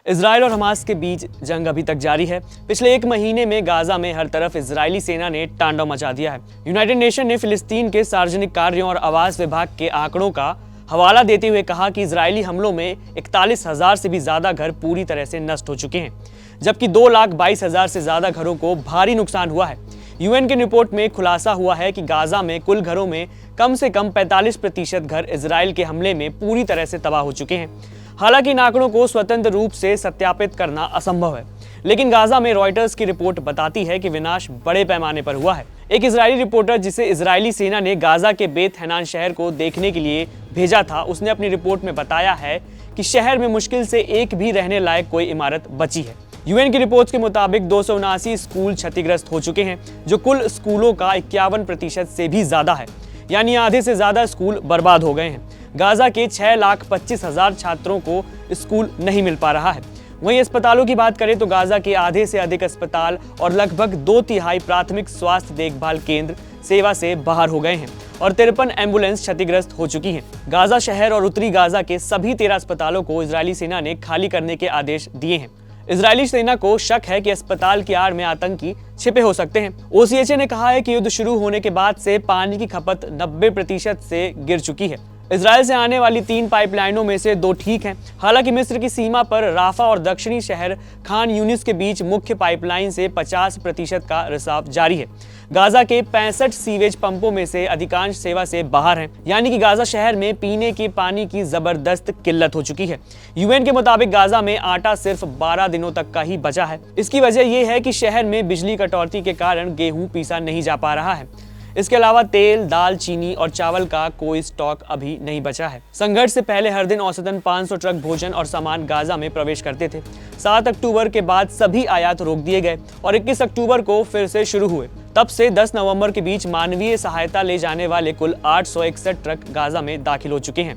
Israel और Hamas के बीच जंग अभी तक जारी है। पिछले एक महीने में गाजा में हर तरफ इजरायली सेना ने तांडव मचा दिया है। यूनाइटेड नेशन ने फिलिस्तीन के सार्वजनिक कार्यों और आवास विभाग के आंकड़ों का हवाला देते हुए कहा कि इजरायली हमलों में 41,000 से भी ज्यादा घर पूरी तरह से नष्ट हो चुके हैं, जबकि 2,22,000 से ज्यादा घरों को भारी नुकसान हुआ है। यूएन की रिपोर्ट में खुलासा हुआ है कि गाजा में कुल घरों में कम से कम 45% घर इजराइल के हमले में पूरी तरह से तबाह हो चुके हैं। हालांकि इन आंकड़ों को स्वतंत्र रूप से सत्यापित करना असंभव है, लेकिन गाजा में रॉयटर्स की रिपोर्ट बताती है कि विनाश बड़े पैमाने पर हुआ है। एक इजरायली रिपोर्टर जिसे इजरायली सेना ने गाजा के बेत हैनान शहर को देखने के लिए भेजा था, उसने अपनी रिपोर्ट में बताया है कि शहर में मुश्किल से एक भी रहने लायक कोई इमारत बची है। यूएन की रिपोर्ट के मुताबिक 279 स्कूल क्षतिग्रस्त हो चुके हैं, जो कुल स्कूलों का 51% से भी ज्यादा है, यानी आधे से ज्यादा स्कूल बर्बाद हो गए हैं। गाजा के 6,25,000 छात्रों को स्कूल नहीं मिल पा रहा है। वहीं अस्पतालों की बात करें तो गाजा के आधे से अधिक अस्पताल और लगभग 2/3 प्राथमिक स्वास्थ्य देखभाल केंद्र सेवा से बाहर हो गए हैं और 53 एम्बुलेंस क्षतिग्रस्त हो चुकी हैं। गाजा शहर और उत्तरी गाजा के सभी 13 अस्पतालों को इजरायली सेना ने खाली करने के आदेश दिए हैं। इजरायली सेना को शक है कि अस्पताल की आड़ में आतंकी छिपे हो सकते हैं। ओसीएचए ने कहा है कि युद्ध शुरू होने के बाद से पानी की खपत 90% से गिर चुकी है। इजराइल से आने वाली 3 पाइपलाइनों में से 2 ठीक हैं। हालांकि मिस्र की सीमा पर राफा और दक्षिणी शहर खान यूनिस के बीच मुख्य पाइपलाइन से 50% का रिसाव जारी है। गाजा के 65 सीवेज पंपों में से अधिकांश सेवा से बाहर हैं, यानी कि गाजा शहर में पीने के पानी की जबरदस्त किल्लत हो चुकी है। यूएन के मुताबिक गाजा में आटा सिर्फ 12 दिनों तक का ही बचा है। इसकी वजह यह है कि शहर में बिजली कटौती के कारण गेहूं पीसा नहीं जा पा रहा है। इसके अलावा तेल, दाल, चीनी और चावल का कोई स्टॉक अभी नहीं बचा है। संघर्ष से पहले हर दिन औसतन 500 ट्रक भोजन और सामान गाजा में प्रवेश करते थे। 7 अक्टूबर के बाद सभी आयात रोक दिए गए और 21 अक्टूबर को फिर से शुरू हुए। तब से 10 नवंबर के बीच मानवीय सहायता ले जाने वाले कुल 861 ट्रक गाजा में दाखिल हो चुके हैं।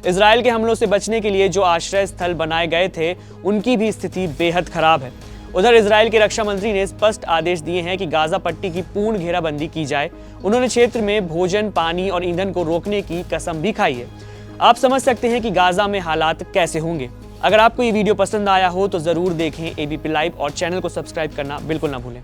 इजराइल के हमलों से बचने के लिए जो आश्रय स्थल बनाए गए थे, उनकी भी स्थिति बेहद खराब है। उधर इजराइल के रक्षा मंत्री ने स्पष्ट आदेश दिए हैं कि गाजा पट्टी की पूर्ण घेराबंदी की जाए। उन्होंने क्षेत्र में भोजन, पानी और ईंधन को रोकने की कसम भी खाई है। आप समझ सकते हैं कि गाजा में हालात कैसे होंगे। अगर आपको ये वीडियो पसंद आया हो तो जरूर देखें एबीपी लाइव और चैनल को सब्सक्राइब करना बिल्कुल ना भूलें।